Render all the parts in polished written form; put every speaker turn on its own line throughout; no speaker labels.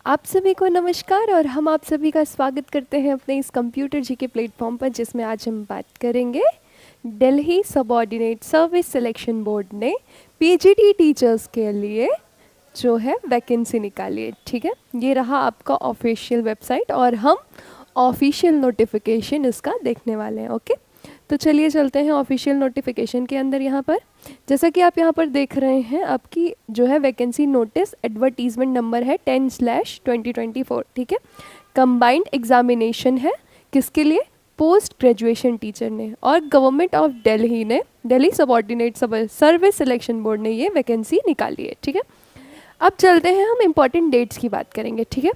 आप सभी को नमस्कार और हम आप सभी का स्वागत करते हैं अपने इस कंप्यूटर जी के प्लेटफॉर्म पर, जिसमें आज हम बात करेंगे Delhi subordinate service selection board ने पीजीटी टीचर्स के लिए जो है वैकेंसी निकाली है। ठीक है, ये रहा आपका ऑफिशियल वेबसाइट और हम ऑफिशियल नोटिफिकेशन इसका देखने वाले हैं। ओके, तो चलिए चलते हैं ऑफिशियल नोटिफिकेशन के अंदर। यहाँ पर जैसा कि आप यहाँ पर देख रहे हैं, आपकी जो है वैकेंसी नोटिस एडवर्टीजमेंट नंबर है 10/2024। ठीक है, कंबाइंड एग्जामिनेशन है किसके लिए? पोस्ट ग्रेजुएशन टीचर ने, और गवर्नमेंट ऑफ दिल्ली ने, Delhi subordinate service selection board ने ये वैकेंसी निकाली है। ठीक है, अब चलते हैं, हम इम्पॉर्टेंट डेट्स की बात करेंगे। ठीक है,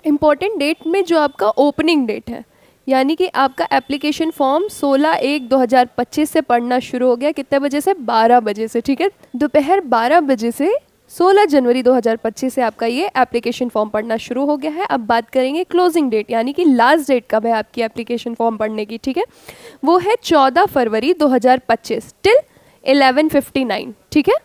इम्पॉर्टेंट डेट में जो आपका ओपनिंग डेट है, यानी कि आपका एप्लीकेशन फॉर्म 16/1/2025 से पढ़ना शुरू हो गया। कितने बजे से? 12 बजे से। ठीक है, दोपहर 12 बजे से 16 जनवरी 2025 से आपका ये एप्लीकेशन फॉर्म पढ़ना शुरू हो गया है। अब बात करेंगे क्लोजिंग डेट, यानी कि लास्ट डेट कब है आपकी एप्लीकेशन फॉर्म पढ़ने की। ठीक है, वो है 14 फरवरी 2025 टिल 11:59। ठीक है,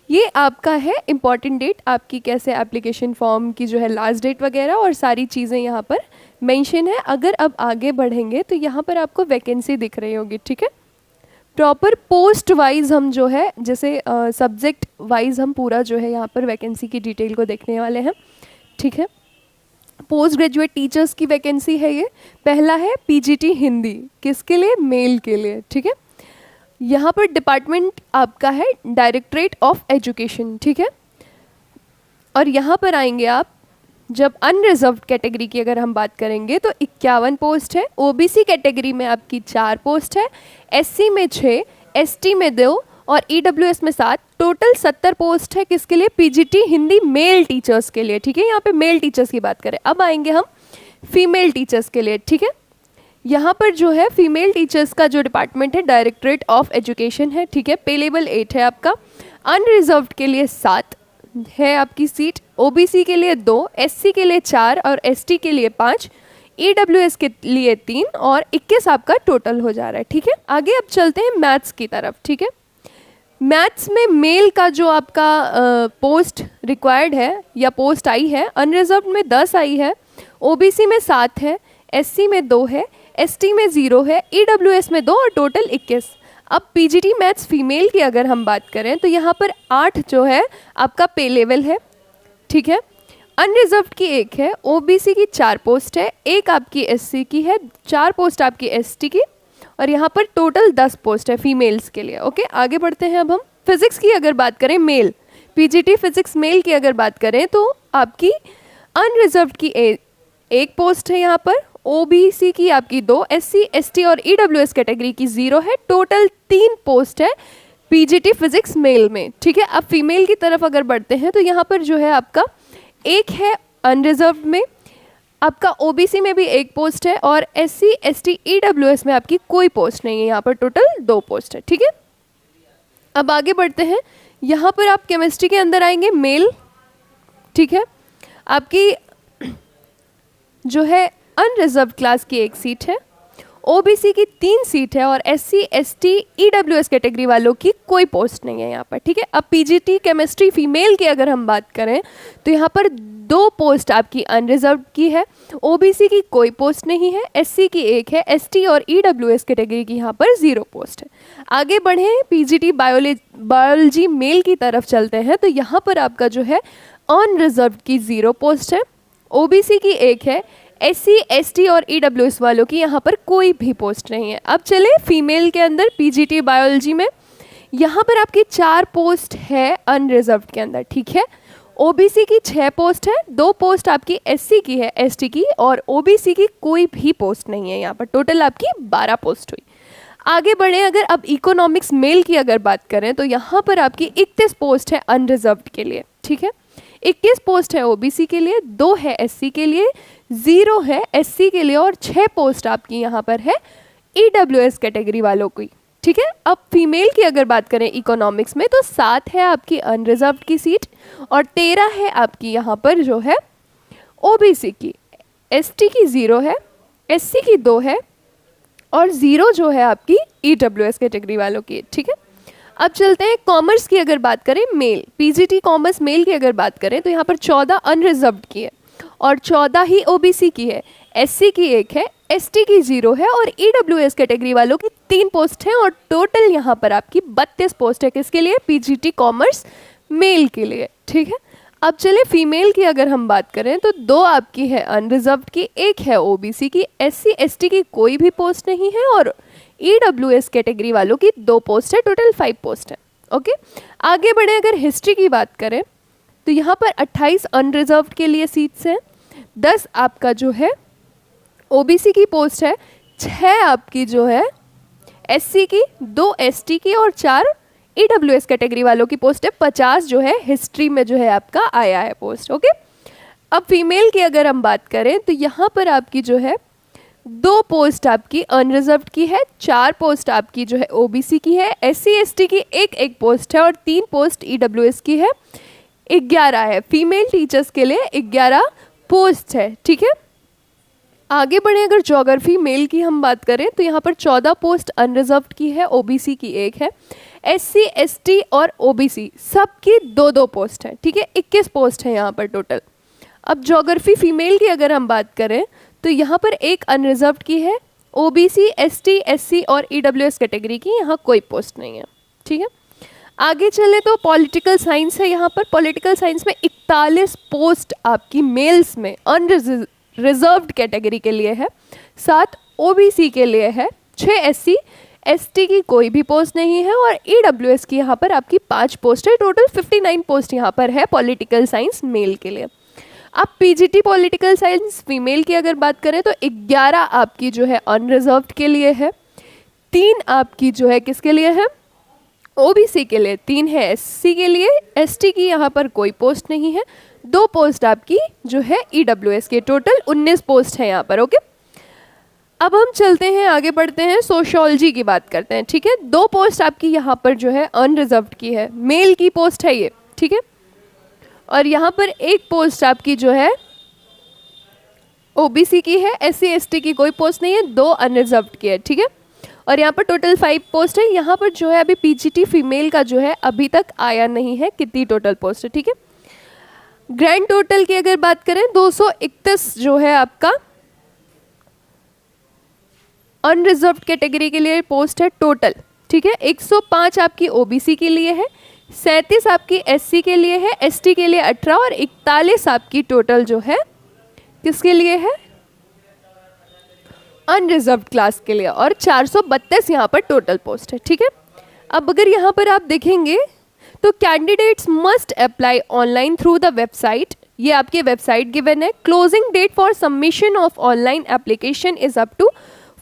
ये आपका है इम्पॉर्टेंट डेट, आपकी कैसे एप्लीकेशन फॉर्म की जो है लास्ट डेट वगैरह और सारी चीज़ें यहाँ पर मेंशन है। अगर अब आगे बढ़ेंगे तो यहाँ पर आपको वैकेंसी दिख रही होगी। ठीक है, प्रॉपर पोस्ट वाइज हम जो है, जैसे सब्जेक्ट वाइज हम पूरा जो है यहाँ पर वैकेंसी की डिटेल को देखने वाले हैं। ठीक है, पोस्ट ग्रेजुएट टीचर्स की वैकेंसी है ये। पहला है पीजीटी हिंदी, किसके लिए? मेल के लिए। ठीक है, यहाँ पर डिपार्टमेंट आपका है डायरेक्टरेट ऑफ एजुकेशन। ठीक है, और यहाँ पर आएंगे आप, जब अनरिजर्व्ड कैटेगरी की अगर हम बात करेंगे तो 51 पोस्ट है, ओबीसी कैटेगरी में आपकी 4 पोस्ट है, एससी में 6, एसटी में 2 और ईडब्ल्यूएस में 7, टोटल 70 पोस्ट है। किसके लिए? पीजीटी हिंदी मेल टीचर्स के लिए। ठीक है, यहाँ पे मेल टीचर्स की बात करें। अब आएंगे हम फीमेल टीचर्स के लिए। ठीक है, यहाँ पर जो है फीमेल टीचर्स का जो डिपार्टमेंट है डायरेक्टरेट ऑफ एजुकेशन है। ठीक है, पे लेवल 8 है आपका, अनरिजर्व्ड के लिए 7 है आपकी सीट, ओबीसी के लिए 2, एससी के लिए 4 और एसटी के लिए 5, ईडब्ल्यूएस के लिए 3 और 21 आपका टोटल हो जा रहा है। ठीक है, आगे अब चलते हैं मैथ्स की तरफ। ठीक है, मैथ्स में मेल का जो आपका पोस्ट रिक्वायर्ड है या पोस्ट आई है, अनरिजर्व्ड में 10 आई है, ओबीसी में 7 है, एससी में 2 है, एसटी में 0 है, ईडब्ल्यूएस में 2 और टोटल 21। अब पीजीटी मैथ्स फीमेल की अगर हम बात करें तो यहाँ पर 8 जो है आपका पे लेवल है। ठीक है, अनरिजर्व्ड की 1 है, ओबीसी की 4 पोस्ट है, 1 आपकी एससी की है, 4 पोस्ट आपकी एसटी की और यहाँ पर टोटल 10 पोस्ट है फीमेल्स के लिए। ओके, आगे बढ़ते हैं। अब हम फिजिक्स की अगर बात करें, मेल पीजीटी फिजिक्स मेल की अगर बात करें तो आपकी अनरिजर्व्ड की 1 पोस्ट है यहाँ पर, ओबीसी की आपकी 2, एससी एसटी और ईडब्ल्यूएस कैटेगरी की 0 है, टोटल 3 पोस्ट है पीजीटी फिजिक्स मेल में। ठीक है, अब फीमेल की तरफ अगर बढ़ते हैं तो यहाँ पर जो है आपका 1 है अनरिजर्व्ड में, आपका ओबीसी में भी 1 पोस्ट है और एससी एसटी ईडब्ल्यूएस में आपकी कोई पोस्ट नहीं है, यहाँ पर टोटल 2 पोस्ट है। ठीक है, अब आगे बढ़ते हैं, यहाँ पर आप केमिस्ट्री के अंदर आएंगे, मेल। ठीक है, आपकी जो है अनरिजर्व्ड क्लास की 1 सीट है, ओबीसी की 3 सीट है और एससी एसटी ईडब्ल्यूएस कैटेगरी वालों की कोई पोस्ट नहीं है यहाँ पर। ठीक है, अब पीजीटी केमिस्ट्री फीमेल की अगर हम बात करें तो यहाँ पर 2 पोस्ट आपकी अनरिजर्व्ड की है, ओबीसी की कोई पोस्ट नहीं है, एससी की 1 है, एसटी और ईडब्ल्यूएस कैटेगरी की यहाँ पर 0 पोस्ट है। आगे बढ़े, पीजीटी बायोलॉजी मेल की तरफ चलते हैं तो यहाँ पर आपका जो है अनरिजर्व्ड की 0 पोस्ट है, ओबीसी की 1 है, एससी एसटी और ईडब्ल्यूएस वालों की यहाँ पर कोई भी पोस्ट नहीं है। अब चले फीमेल के अंदर पीजीटी बायोलॉजी में, यहाँ पर आपकी 4 पोस्ट है अनरिजर्व्ड के अंदर। ठीक है, ओबीसी की 6 पोस्ट है, 2 पोस्ट आपकी एससी की है, एसटी की और ओबीसी की कोई भी पोस्ट नहीं है, यहाँ पर टोटल आपकी 12 पोस्ट हुई। आगे बढ़े, अगर अब इकोनॉमिक्स मेल की अगर बात करें तो यहाँ पर आपकी 31 पोस्ट है अनरिजर्व्ड के लिए। ठीक है, 21 पोस्ट है ओबीसी के लिए, 2 है एससी के लिए, 0 है एससी के लिए और 6 पोस्ट आपकी यहाँ पर है ईडब्ल्यूएस कैटेगरी वालों की। ठीक है, अब फीमेल की अगर बात करें इकोनॉमिक्स में तो 7 है आपकी अनरिजर्व्ड की सीट और 13 है आपकी यहाँ पर जो है ओबीसी की, एसटी की 0 है, एससी की 2 है और 0 जो है आपकी ईडब्ल्यूएस कैटेगरी वालों की। ठीक है, अब चलते हैं कॉमर्स की अगर बात करें, मेल पीजीटी कॉमर्स मेल की अगर बात करें तो यहाँ पर 14 अनरिजर्व्ड की है और 14 ही ओबीसी की है, एससी की 1 है, एसटी की 0 है और ईडब्ल्यूएस कैटेगरी वालों की 3 पोस्ट हैं और टोटल यहाँ पर आपकी 32 पोस्ट है। किसके लिए? पीजीटी कॉमर्स मेल के लिए। ठीक है, अब चले फीमेल की अगर हम बात करें तो 2 आपकी है अनरिजर्व्ड की, 1 है ओबीसी की, एससी एसटी की कोई भी पोस्ट नहीं है और ईडब्ल्यूएस कैटेगरी वालों की 2 पोस्ट है, टोटल 5 पोस्ट है। ओके, आगे बढ़े अगर हिस्ट्री की बात करें तो यहाँ पर 28 अनरिजर्व्ड के लिए सीट्स हैं, 10 आपका जो है ओबीसी की पोस्ट है, 6 आपकी जो है एससी की, 2 एसटी की और 4 ईडब्ल्यूएस कैटेगरी वालों की पोस्ट है। 50 जो है हिस्ट्री में जो है आपका आया है पोस्ट। ओके, अब फीमेल की अगर हम बात करें तो यहाँ पर आपकी जो है 2 पोस्ट आपकी अनरिजर्व्ड की है, 4 पोस्ट आपकी जो है ओबीसी की है, एससी एसटी की एक पोस्ट है और 3 पोस्ट ईडब्ल्यूएस की है। 11 है फीमेल टीचर्स के लिए 11 पोस्ट है। ठीक है, आगे बढ़े अगर ज्योग्राफी मेल की हम बात करें तो यहाँ पर 14 पोस्ट अनरिजर्व्ड की है, ओबीसी की 1 है, एससी एसटी और ओबीसी सबकी 2 पोस्ट है। ठीक है, 21 पोस्ट है यहाँ पर टोटल। अब ज्योग्राफी फीमेल की अगर हम बात करें तो यहाँ पर 1 अनरिजर्व्ड की है, ओबीसी एसटी एससी और ईडब्ल्यूएस कैटेगरी की यहाँ कोई पोस्ट नहीं है। ठीक है, आगे चले तो पॉलिटिकल साइंस है। यहाँ पर पॉलिटिकल साइंस में 41 पोस्ट आपकी मेल्स में अनरिजर्व्ड कैटेगरी के लिए है, 7 ओबीसी के लिए है, 6 एससी एसटी की कोई भी पोस्ट नहीं है और ईडब्ल्यूएस की यहाँ पर आपकी 5 पोस्ट है, टोटल 59 पोस्ट यहाँ पर है पॉलिटिकल साइंस मेल के लिए। अब पीजीटी पॉलिटिकल साइंस फीमेल की अगर बात करें तो 11 आपकी जो है अनरिजर्व्ड के लिए है, 3 आपकी जो है किसके लिए है? ओबीसी के लिए, 3 है एससी के लिए, एसटी की यहाँ पर कोई पोस्ट नहीं है, 2 पोस्ट आपकी जो है ईडब्ल्यूएस के, टोटल 19 पोस्ट है यहाँ पर। ओके, अब हम चलते हैं आगे बढ़ते हैं, सोशियोलॉजी की बात करते हैं। ठीक है, 2 पोस्ट आपकी यहाँ पर जो है अनरिजर्व्ड की है, मेल की पोस्ट है ये। ठीक है, और यहाँ पर 1 पोस्ट आपकी जो है ओबीसी की है, एससी एसटी की कोई पोस्ट नहीं है, 2 अनरिजर्व्ड की है। ठीक है, और यहाँ पर टोटल 5 पोस्ट है। यहाँ पर जो है अभी पीजीटी फीमेल का जो है अभी तक आया नहीं है कितनी टोटल पोस्ट है। ठीक है, ग्रैंड टोटल की अगर बात करें 231 जो है आपका अनरिजर्व्ड कैटेगरी के लिए पोस्ट है टोटल। ठीक है, 105 आपकी ओबीसी के लिए है, 37 आपकी एससी के लिए है, एसटी के लिए 18 और 41 आपकी टोटल जो है किसके लिए है? अनरिजर्व्ड क्लास के लिए और 432 यहाँ पर टोटल पोस्ट है। ठीक है, अब अगर यहाँ पर आप देखेंगे तो candidates must apply online through the website, ये आपके वेबसाइट गिवन है। Closing date for submission of online application is up to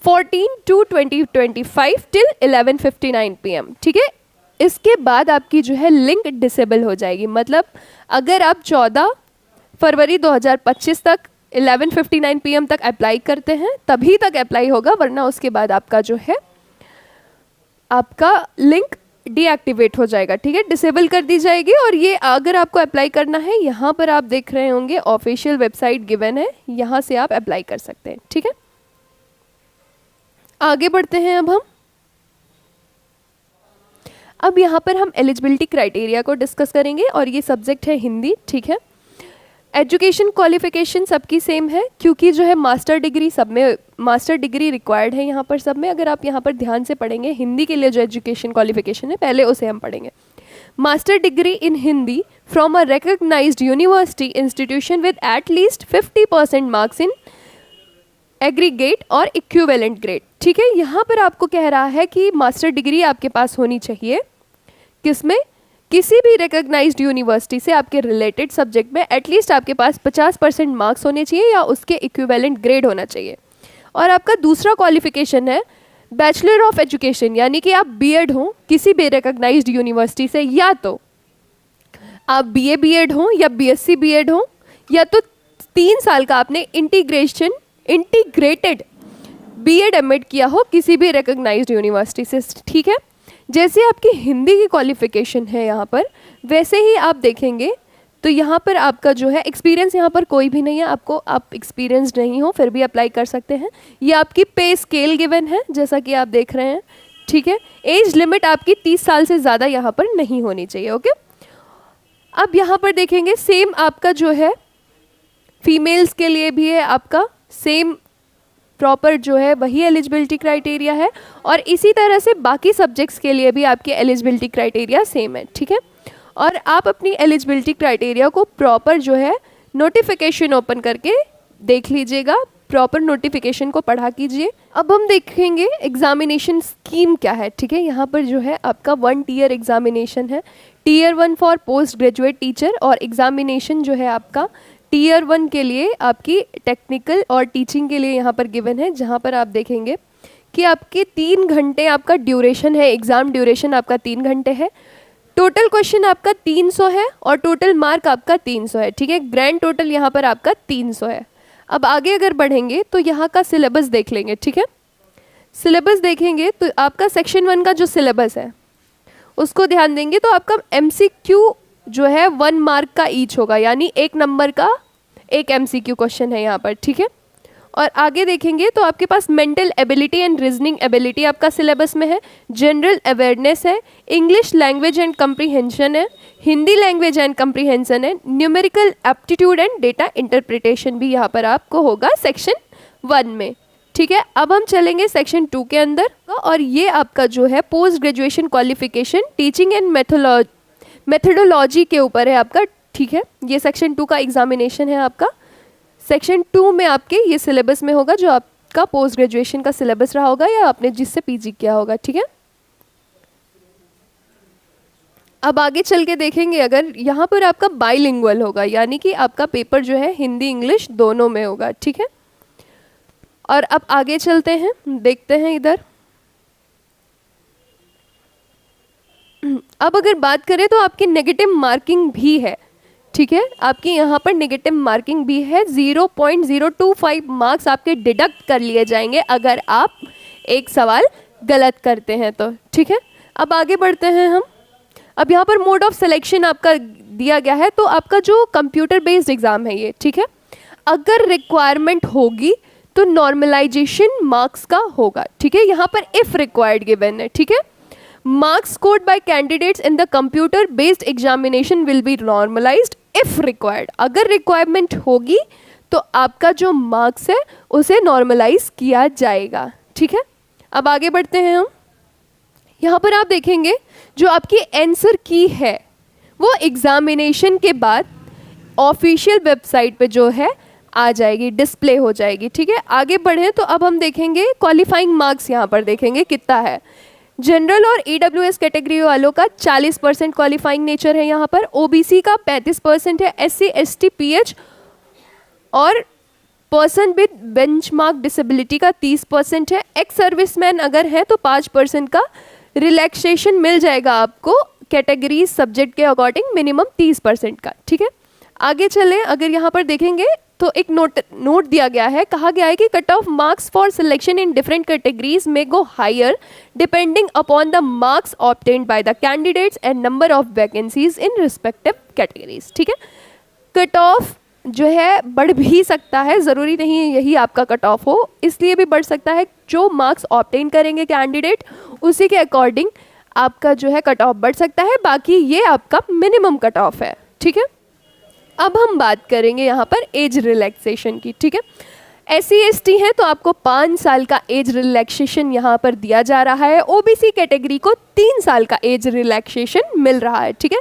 14/2/2025 till 11:59 PM। ठीक है, इसके बाद आपकी जो है लिंक डिसेबल हो जाएगी, मतलब अगर आप 14 फरवरी 2025 तक 11:59 PM तक अप्लाई करते हैं तभी तक अप्लाई होगा, वरना उसके बाद आपका जो है आपका लिंक डीएक्टिवेट हो जाएगा। ठीक है, डिसेबल कर दी जाएगी। और ये अगर आपको अप्लाई करना है, यहाँ पर आप देख रहे होंगे ऑफिशियल वेबसाइट गिवन है, यहाँ से आप अप्लाई कर सकते हैं। ठीक है, आगे बढ़ते हैं अब यहाँ पर हम एलिजिबिलिटी क्राइटेरिया को डिस्कस करेंगे और ये सब्जेक्ट है हिंदी। ठीक है, एजुकेशन क्वालिफिकेशन सबकी सेम है क्योंकि जो है मास्टर डिग्री सब में, मास्टर डिग्री रिक्वायर्ड है यहाँ पर सब में। अगर आप यहाँ पर ध्यान से पढ़ेंगे हिंदी के लिए जो एजुकेशन क्वालिफिकेशन है पहले उसे हम पढ़ेंगे। Master degree in Hindi from a recognised university institution with at least 50% marks in aggregate और इक्विवेलेंट ग्रेड। ठीक है, यहाँ पर आपको कह रहा है कि मास्टर डिग्री आपके पास होनी चाहिए किसमें? किसी भी रिकग्नाइज्ड यूनिवर्सिटी से आपके रिलेटेड सब्जेक्ट में एटलीस्ट आपके पास 50% मार्क्स होने चाहिए या उसके इक्विवेलेंट ग्रेड होना चाहिए। और आपका दूसरा क्वालिफिकेशन है बैचलर ऑफ एजुकेशन, यानी कि आप बीएड हो किसी भी रिकग्नाइज्ड यूनिवर्सिटी से, या तो आप बीए बीएड हो या बीएससी बीएड हो, या तो 3 साल का आपने इंटीग्रेटेड बीएड एमएड किया हो किसी भी रिकग्नाइज्ड यूनिवर्सिटी से। ठीक है, जैसे आपकी हिंदी की क्वालिफिकेशन है यहाँ पर, वैसे ही आप देखेंगे तो यहाँ पर आपका जो है एक्सपीरियंस यहाँ पर कोई भी नहीं है, आपको आप एक्सपीरियंस्ड नहीं हो फिर भी अप्लाई कर सकते हैं। ये आपकी पे स्केल गिवन है जैसा कि आप देख रहे हैं। ठीक है। एज लिमिट आपकी 30 साल से ज़्यादा यहाँ पर नहीं होनी चाहिए। ओके, अब यहाँ पर देखेंगे सेम आपका जो है फीमेल्स के लिए भी है, आपका सेम प्रॉपर जो है वही एलिजिबिलिटी क्राइटेरिया है, और इसी तरह से बाकी सब्जेक्ट्स के लिए भी आपकी एलिजिबिलिटी क्राइटेरिया सेम है, ठीक है। और आप अपनी एलिजिबिलिटी क्राइटेरिया को प्रॉपर जो है नोटिफिकेशन ओपन करके देख लीजिएगा, प्रॉपर नोटिफिकेशन को पढ़ा कीजिए। अब हम देखेंगे एग्जामिनेशन स्कीम क्या है, ठीक है। यहाँ पर जो है आपका 1 टीयर एग्जामिनेशन है, tier 1 for post graduate teacher, और एग्जामिनेशन जो है आपका टीयर 1 के लिए आपकी टेक्निकल और टीचिंग के लिए यहाँ पर गिवन है, जहाँ पर आप देखेंगे कि आपके 3 घंटे आपका ड्यूरेशन है, एग्ज़ाम ड्यूरेशन आपका 3 घंटे है, टोटल क्वेश्चन आपका 300 है और टोटल मार्क आपका 300 है, ठीक है। ग्रैंड टोटल यहाँ पर आपका 300 है। अब आगे अगर बढ़ेंगे तो यहाँ का सिलेबस देख लेंगे, ठीक है। सिलेबस देखेंगे तो आपका सेक्शन 1 का जो सिलेबस है उसको ध्यान देंगे तो आपका MCQ जो है 1 मार्क का ईच होगा, यानी 1 नंबर का एक MCQ क्वेश्चन है यहाँ पर, ठीक है। और आगे देखेंगे तो आपके पास mental ability and reasoning ability आपका सिलेबस में है, जनरल अवेयरनेस है, इंग्लिश लैंग्वेज एंड कम्प्रीहेंशन है, हिंदी लैंग्वेज एंड कम्प्रीहेंशन है, numerical aptitude and data interpretation भी यहाँ पर आपको होगा सेक्शन 1 में, ठीक है। अब हम चलेंगे सेक्शन 2 के अंदर, और ये आपका जो है post graduation qualification teaching and methodology के ऊपर है आपका, ठीक है। ये सेक्शन 2 का एग्जामिनेशन है आपका। सेक्शन 2 में आपके ये सिलेबस में होगा जो आपका पोस्ट ग्रेजुएशन का सिलेबस रहा होगा या आपने जिससे PG किया होगा, ठीक है। अब आगे चल के देखेंगे, अगर यहाँ पर आपका बाइलिंगुअल होगा, यानी कि आपका पेपर जो है हिंदी इंग्लिश दोनों में होगा, ठीक है। और अब आगे चलते हैं, देखते हैं इधर। अब अगर बात करें तो आपकी नेगेटिव मार्किंग भी है, ठीक है। आपकी यहाँ पर नेगेटिव मार्किंग भी है, 0.025 मार्क्स आपके डिडक्ट कर लिए जाएंगे अगर आप एक सवाल गलत करते हैं तो, ठीक है। अब आगे बढ़ते हैं हम। अब यहाँ पर मोड ऑफ सिलेक्शन आपका दिया गया है, तो आपका जो कंप्यूटर बेस्ड एग्ज़ाम है ये, ठीक है। अगर रिक्वायरमेंट होगी तो नॉर्मलाइजेशन मार्क्स का होगा, ठीक है। यहाँ पर इफ़ रिक्वायर्ड गिवन है, ठीक है। Marks scored by candidates in the computer based examination will be normalised if required. अगर रिक्वायरमेंट होगी तो आपका जो मार्क्स है उसे नॉर्मलाइज किया जाएगा, ठीक है। अब आगे बढ़ते हैं हम। यहाँ पर आप देखेंगे जो आपकी आंसर की है वो एग्जामिनेशन के बाद ऑफिशियल वेबसाइट पे जो है आ जाएगी, डिस्प्ले हो जाएगी, ठीक है। आगे बढ़ें तो अब हम देखेंगे क्वालिफाइंग मार्क्स यहाँ पर देखेंगे कितना है। जनरल और EWS कैटेगरी वालों का 40% क्वालिफाइंग नेचर है यहाँ पर, OBC का 35% है, SC ST PH और पर्सन विद बेंचमार्क डिसेबिलिटी का 30% है। एक्स सर्विसमैन अगर है तो 5% का रिलैक्सेशन मिल जाएगा आपको कैटेगरी सब्जेक्ट के अकॉर्डिंग, मिनिमम 30% का, ठीक है। आगे चलें, अगर यहाँ पर देखेंगे तो एक नोट दिया गया है, कहा गया है कि cut off marks for selection in different categories में go higher depending upon the marks obtained by the candidates and number of vacancies in respective categories, ठीक है। कट ऑफ जो है बढ़ भी सकता है, ज़रूरी नहीं है यही आपका कट ऑफ हो, इसलिए भी बढ़ सकता है। जो मार्क्स ऑब्टेन करेंगे कैंडिडेट उसी के अकॉर्डिंग आपका जो है कट ऑफ बढ़ सकता है, बाकी ये आपका मिनिमम कट ऑफ है, ठीक है। अब हम बात करेंगे यहाँ पर एज रिलैक्सेशन की, ठीक है। SC ST है तो आपको 5 साल का एज रिलैक्सेशन यहाँ पर दिया जा रहा है, OBC कैटेगरी को 3 साल का एज रिलैक्सेशन मिल रहा है, ठीक है।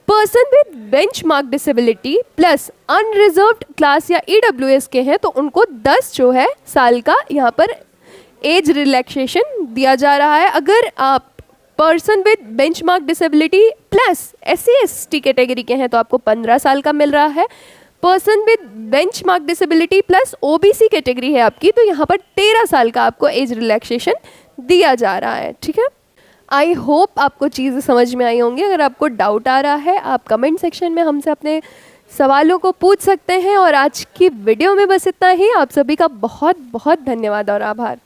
Person with benchmark disability plus unreserved class या EWS के हैं तो उनको 10 जो है साल का यहाँ पर एज रिलैक्सेशन दिया जा रहा है। अगर आप person with benchmark disability plus SC ST category के हैं तो आपको 15 साल का मिल रहा है। Person with benchmark disability plus OBC category है आपकी तो यहाँ पर 13 साल का आपको एज रिलैक्सेशन दिया जा रहा है, ठीक है। आई होप आपको चीज़ें समझ में आई होंगी। अगर आपको डाउट आ रहा है आप कमेंट सेक्शन में हमसे अपने सवालों को पूछ सकते हैं। और आज की वीडियो में बस इतना ही। आप सभी का बहुत बहुत धन्यवाद और आभार।